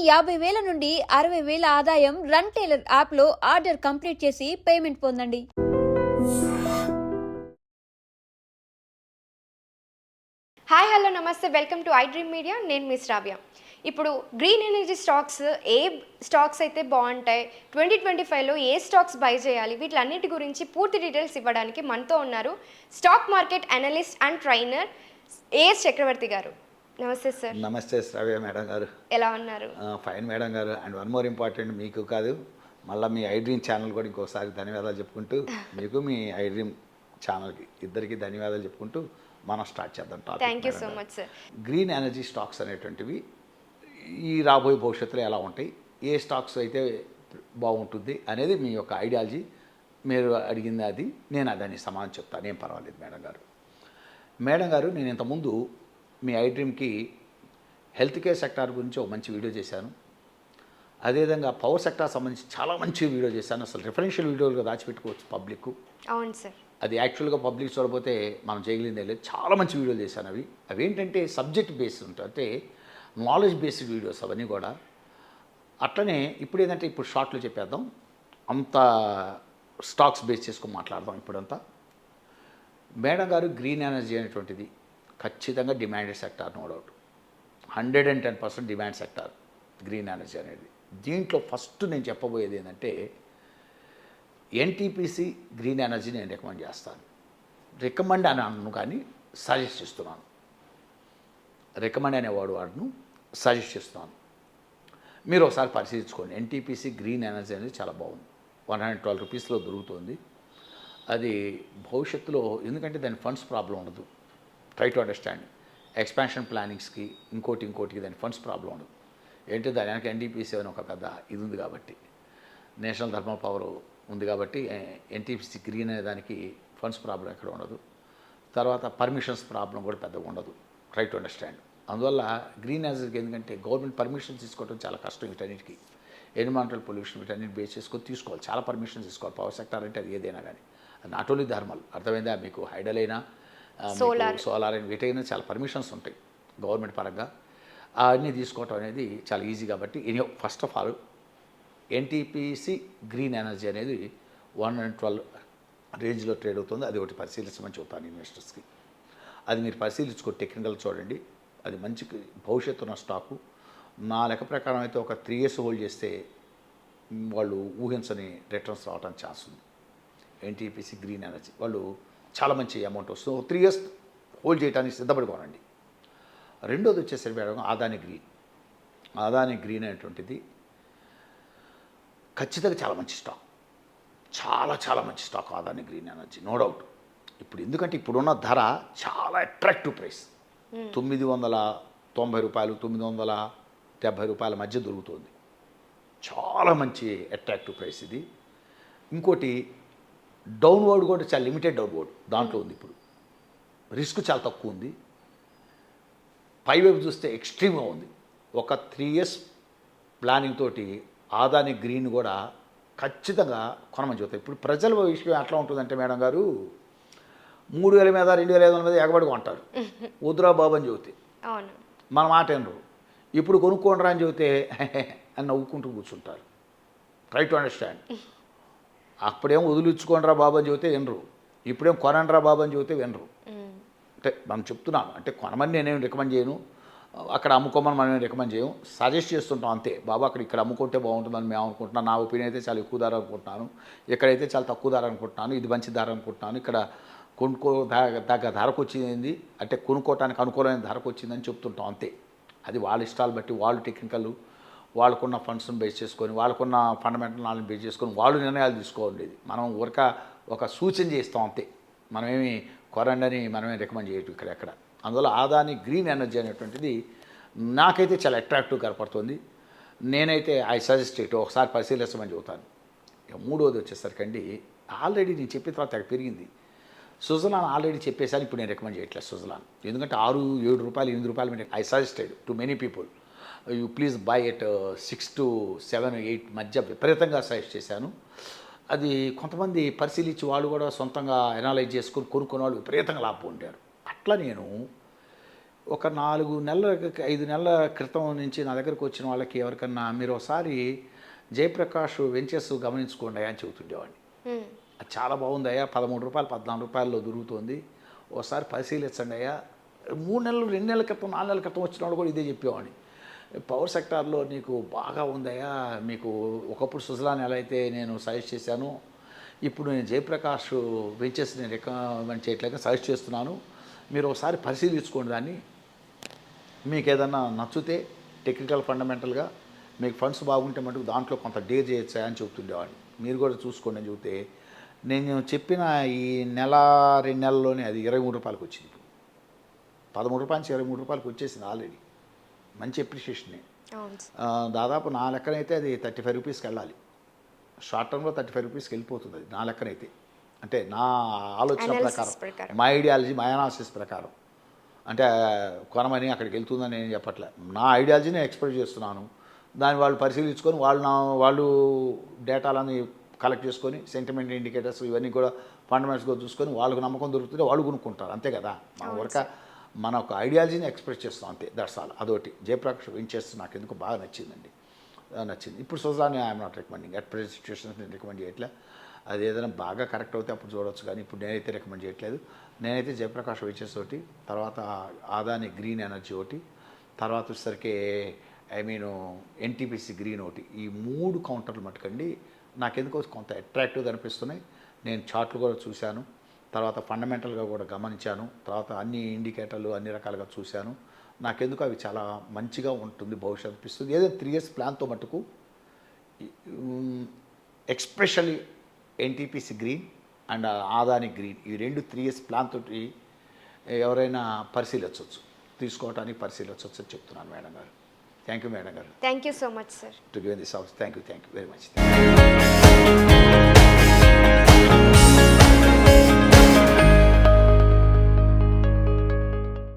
50,000 నుండి 60,000 ఆదాయం run tailor యాప్లో ఆర్డర్ కంప్లీట్ చేసి పేమెంట్ పొందండి. హాయ్ హలో నమస్తే, welcome to I dream media. నేను మీ శ్రావ్య. ఇప్పుడు గ్రీన్ ఎనర్జీ స్టాక్స్ ఏ స్టాక్స్ అయితే బాగుంటాయి, 2025లో ఏ స్టాక్స్ బై చేయాలి, వీటిలన్నిటి గురించి పూర్తి డీటెయిల్స్ ఇవ్వడానికి మనతో ఉన్నారు stock market analyst and trainer AS Chakravarthi garu. నమస్తే సార్. నమస్తే శ్రావ్య మేడం గారు. ఎలా ఉన్నారు? Fine madam garu. And one more important, మీకు కాదు మళ్ళీ మీ ఐ డ్రీమ్ ఛానల్ కూడా ఇంకోసారి ధన్యవాదాలు చెప్పుకుంటూ మీకు మీ ఐ డ్రీమ్ ఛానల్కి ఇద్దరికి ధన్యవాదాలు చెప్పుకుంటూ మనం స్టార్ట్ చేద్దాం. Thank you so much sir. Green energy stocks అనేటువంటివి ఈ రాబోయే భవిష్యత్తులో ఎలా ఉంటాయి, ఏ స్టాక్స్ అయితే బాగుంటుంది అనేది మీ యొక్క ఐడియాలజీ. మీరు అడిగింది అది, నేను అదని సమాధానం చెప్తాను, ఏం పర్వాలేదు మేడం గారు. మేడం గారు, నేను ఇంతకుముందు మీ ఐ డ్రీమ్కి హెల్త్ కేర్ సెక్టార్ గురించి ఒక మంచి వీడియో చేశాను. అదేవిధంగా పవర్ సెక్టార్ సంబంధించి చాలా మంచి వీడియో చేశాను. అసలు రిఫరెన్షియల్ వీడియోలుగా దాచిపెట్టుకోవచ్చు పబ్లిక్. అవును సార్. అది యాక్చువల్గా పబ్లిక్ చూడకపోతే మనం చేయగలిగిందే లేదు. చాలా మంచి వీడియోలు చేశాను. అవి ఏంటంటే సబ్జెక్ట్ బేస్డ్ ఉంటాయి, అంటే నాలెడ్జ్ బేస్డ్ వీడియోస్ అవన్నీ కూడా. అట్లనే ఇప్పుడు ఏంటంటే ఇప్పుడు షార్ట్లో చెప్పేద్దాం, అంత స్టాక్స్ బేస్ చేసుకొని మాట్లాడదాం ఇప్పుడంతా. మేడం గారు, గ్రీన్ ఎనర్జీ అనేటువంటిది ఖచ్చితంగా demanded sector, no doubt. 110% demand sector green energy అనేది. దీంట్లో ఫస్ట్ నేను చెప్పబోయేది ఏంటంటే ఎన్టీపీసీ గ్రీన్ ఎనర్జీ నేను రికమెండ్ చేస్తాను. రికమెండ్ అని అన్ను కానీ సజెస్ట్ చేస్తున్నాను. రికమెండ్ అనేవాడు వాడును సజెస్ట్ చేస్తున్నాను. మీరు ఒకసారి పరిశీలించుకోండి. ఎన్టీపీసీ గ్రీన్ ఎనర్జీ అనేది చాలా బాగుంది. 112 రూపీస్లో దొరుకుతుంది. అది భవిష్యత్తులో, ఎందుకంటే దాని ఫండ్స్ ప్రాబ్లం ఉండదు. Try to understand. ఎక్స్పాన్షన్ ప్లానింగ్స్కి ఇంకోటికి దాని ఫండ్స్ ప్రాబ్లం ఉండదు. ఏంటి, దాని వెనక ఎన్టీపీసీ అని ఒక పెద్ద ఇది ఉంది కాబట్టి, నేషనల్ థర్మల్ పవర్ ఉంది కాబట్టి ఎన్టీపీసీ గ్రీన్ అనే దానికి ఫండ్స్ ప్రాబ్లం ఎక్కడ ఉండదు. తర్వాత పర్మిషన్స్ ప్రాబ్లం కూడా పెద్దగా ఉండదు. Try to understand. అందువల్ల గ్రీన్ ఎనర్జీకి ఎందుకంటే గవర్నమెంట్ పర్మిషన్స్ తీసుకోవడం చాలా కష్టం. వీటన్నిటికీ ఎన్విరాన్మెంటల్ పొల్యూషన్ వీటన్నిటి బేస్ చేసుకొని తీసుకోవాలి, చాలా పర్మిషన్స్ తీసుకోవాలి. పవర్ సెక్టర్ అంటే అది ఏదైనా కానీ, నాట్ ఓన్లీ థర్మల్, అర్థమైందా మీకు? హైడల్ అయినా సోలార్ అయినా వీటైనా చాలా పర్మిషన్స్ ఉంటాయి గవర్నమెంట్ పరంగా. అవన్నీ తీసుకోవటం అనేది చాలా ఈజీ కాబట్టి first of all NTPC green energy అనేది 112 రేంజ్లో ట్రేడ్ అవుతుంది. అది ఒకటి పరిశీలించమని చెప్తాను ఇన్వెస్టర్స్కి. అది మీరు పరిశీలించుకో, టెక్నికల్ చూడండి. అది మంచి భవిష్యత్తు ఉన్న స్టాకు. నా లెక్క ప్రకారం అయితే ఒక 3 years హోల్డ్ చేస్తే వాళ్ళు ఊహించని రిటర్న్స్ రావడానికి ఛాన్స్ ఉంది. ఎన్టీపీసీ గ్రీన్ ఎనర్జీ వాళ్ళు చాలా మంచి అమౌంట్ వస్తుంది. 3 years హోల్డ్ చేయడానికి సిద్ధపడుకోనండి. రెండోది వచ్చేసరికి madam Adani green. Adani green అనేటువంటిది ఖచ్చితంగా చాలా మంచి స్టాక్, చాలా మంచి stock Adani green energy, no doubt. ఇప్పుడు ఎందుకంటే ఇప్పుడున్న ధర చాలా అట్రాక్టివ్ ప్రైస్. 990 రూపాయలు, 970 రూపాయల మధ్య దొరుకుతుంది. చాలా మంచి అట్రాక్టివ్ ప్రైస్ ఇది. ఇంకోటి డౌన్వర్డ్ కూడా చాలా లిమిటెడ్ డౌన్వర్డ్ దాంట్లో ఉంది. ఇప్పుడు రిస్క్ చాలా తక్కువ ఉంది. పైవైపు చూస్తే ఎక్స్ట్రీమ్గా ఉంది. ఒక 3 years ప్లానింగ్ తోటి అదానీ గ్రీన్ కూడా ఖచ్చితంగా కొనమని చెబుతాయి. ఇప్పుడు ప్రజల విషయం ఎట్లా ఉంటుందంటే మేడం గారు, 3,000 మీద 2,500 మీద ఎగబడి కొంటారు. వద్దురా బాబు అని చెబితే మన మాట వినరు. ఇప్పుడు కొనుక్కోండిరా అని చెబితే అని నవ్వుకుంటూ కూర్చుంటారు. Try to understand. అప్పుడేం వదిలించుకోండిరా బాబు అని చెబితే వినరు. ఇప్పుడేం కొనండిరా బాబు అని చెబితే వినరు. అంటే మనం చెప్తున్నాను, అంటే కొనమని నేనేం రికమెండ్ చేయను, అక్కడ అమ్ముకోమని మనం రికమెండ్ చేయం, సజెస్ట్ చేస్తుంటాం అంతే. బాబు అక్కడ ఇక్కడ అమ్ముకుంటే బాగుంటుందని మేము అనుకుంటున్నాను. నా ఒపీనియన్ అయితే చాలా ఎక్కువ ధర అనుకుంటున్నాను, ఇక్కడైతే చాలా తక్కువ ధర అనుకుంటున్నాను, ఇది మంచి ధర అనుకుంటున్నాను, ఇక్కడ దగ్గర ధరకు వచ్చింది అంటే కొనుక్కోవటానికి అనుకూలమైన ధరకు వచ్చిందని చెప్తుంటాం అంతే. అది వాళ్ళ ఇష్టాలు బట్టి, వాళ్ళు టెక్నికల్, వాళ్ళకున్న ఫండ్స్ని బేస్ చేసుకొని, వాళ్ళకున్న ఫండమెంటల్ నాలెడ్జ్ బేస్ చేసుకొని వాళ్ళు నిర్ణయాలు తీసుకోండి. మనం ఒక సూచన చేస్తాం అంతే. మనమేమి కొరండని మనమే రికమెండ్ చేయటం ఇక్కడ. అందువల్ల అదానీ గ్రీన్ ఎనర్జీ అనేటువంటిది నాకైతే చాలా అట్రాక్టివ్ కనపడుతుంది. నేనైతే ఐ సజెస్ట్ ఇట్, ఒకసారి పరిశీలించమని చెబుతాను. ఇక మూడోది వచ్చేసరికండి, ఆల్రెడీ నేను చెప్పిన తర్వాత అక్కడ పెరిగింది. సుజలాన్ ఆల్రెడీ చెప్పేసాను, ఇప్పుడు నేను రికమెండ్ చేయట్లేదు సుజలాన్. ఎందుకంటే 6-7 రూపాయలు 8 రూపాయలు మీద I suggested to many people, you please by at 6 to 7, 8 మధ్య విపరీతంగా సజెస్ట్ చేశాను. అది కొంతమంది పరిశీలించి వాళ్ళు కూడా సొంతంగా ఎనాలైజ్ చేసుకుని కొనుక్కునే వాళ్ళు విపరీతంగా లాభం పొందారు. అట్లా నేను ఒక 4 నెలల 5 నెలల క్రితం నుంచి నా దగ్గరకు వచ్చిన వాళ్ళకి ఎవరికన్నా మీరు ఒకసారి జయప్రకాష్ వెంచర్స్ గమనించుకోండి అని చెబుతుండేవాడిని. అది చాలా బాగుందయ్యా, 13 రూపాయలు 14 రూపాయల్లో దొరుకుతుంది, ఒకసారి పరిశీలించండి అయ్యా. 3 నెలలు 2 నెలల క్రితం 4 నెలల క్రితం వచ్చిన వాళ్ళు కూడా ఇదే చెప్పేవాడిని. పవర్ సెక్టార్లో నీకు బాగా ఉందయ్యా, మీకు ఒకప్పుడు సుజలాన్ ఎలా అయితే నేను సజెస్ట్ చేశాను, ఇప్పుడు నేను జయప్రకాష్ వెంచర్స్ నేను రికమెండ్ చేయట్లేక సజెస్ట్ చేస్తున్నాను, మీరు ఒకసారి పరిశీలించుకోండి దాన్ని, మీకు ఏదన్నా నచ్చితే టెక్నికల్ ఫండమెంటల్గా మీకు ఫండ్స్ బాగుంటే మటుకు దాంట్లో కొంత డేర్ చేయొచ్చా అని చెప్తుండేవాడిని. మీరు కూడా చూసుకోండి అని చెబితే నేను చెప్పిన ఈ 1-2 నెలల్లోనే అది 23 రూపాయలకు వచ్చింది. ఇప్పుడు 13 రూపాయల నుంచి 23 రూపాయలకు వచ్చేసింది ఆల్రెడీ. మంచి అప్రిషియేషనే. దాదాపు నా లెక్కనైతే అది 35 రూపీస్కి వెళ్ళాలి. షార్ట్ టర్మ్లో 35 రూపీస్కి వెళ్ళిపోతుంది అది నా లెక్కనైతే. అంటే నా ఆలోచన ప్రకారం, మా ఐడియాలజీ, మా అనాలిసిస్ ప్రకారం. అంటే కొనమని అక్కడికి వెళ్తుందని నేను చెప్పట్లే, నా ఐడియాలజీని ఎక్స్ప్రెస్ చేస్తున్నాను. దాన్ని వాళ్ళు పరిశీలించుకొని వాళ్ళు డేటాలని కలెక్ట్ చేసుకొని సెంటిమెంట్ ఇండికేటర్స్ ఇవన్నీ కూడా ఫండమెంటల్స్గా చూసుకొని వాళ్ళకు నమ్మకం దొరుకుతుంటే వాళ్ళు కొనుక్కుంటారు, అంతే కదా. మన ఒక ఐడియాలజీని ఎక్స్ప్రెస్ చేస్తాం అంతే, దట్స్ ఆల్. అదొకటి జయప్రకాష్ వెంచర్స్ నాకు ఎందుకు బాగా నచ్చిందండి, నచ్చింది. ఇప్పుడు Suzlon I'm not recommending, at present situations నేను రికమెండ్ చేయట్లే. అది ఏదైనా బాగా కరెక్ట్ అవుతే అప్పుడు చూడవచ్చు, కానీ ఇప్పుడు నేనైతే రికమెండ్ చేయట్లేదు. నేనైతే జయప్రకాష్ వెంచర్స్ ఒకటి, తర్వాత ఆదాని గ్రీన్ ఎనర్జీ ఒకటి, తర్వాత వచ్చేసరికి ఎన్టీపీసీ గ్రీన్ ఒకటి, ఈ 3 కౌంటర్లు మటుకండి నాకెందుకో కొంత అట్రాక్టివ్గా అనిపిస్తున్నాయి. నేను చార్ట్లు కూడా చూశాను, తర్వాత ఫండమెంటల్గా కూడా గమనించాను, తర్వాత అన్ని ఇండికేటర్లు అన్ని రకాలుగా చూశాను. నాకెందుకు అవి చాలా మంచిగా ఉంటుంది భవిష్యత్తు అనిపిస్తుంది. ఏదైనా 3 years ప్లాన్తో మటుకు especially NTPC green and Adani green, ఈ 2 3 years ప్లాన్ తోటి ఎవరైనా పరిశీలించవచ్చు, తీసుకోవడానికి పరిశీలించవచ్చు అని చెప్తున్నాను మేడం గారు. థ్యాంక్ యూ మేడం గారు. Thank you so much sir. To give this also. Thank you very much.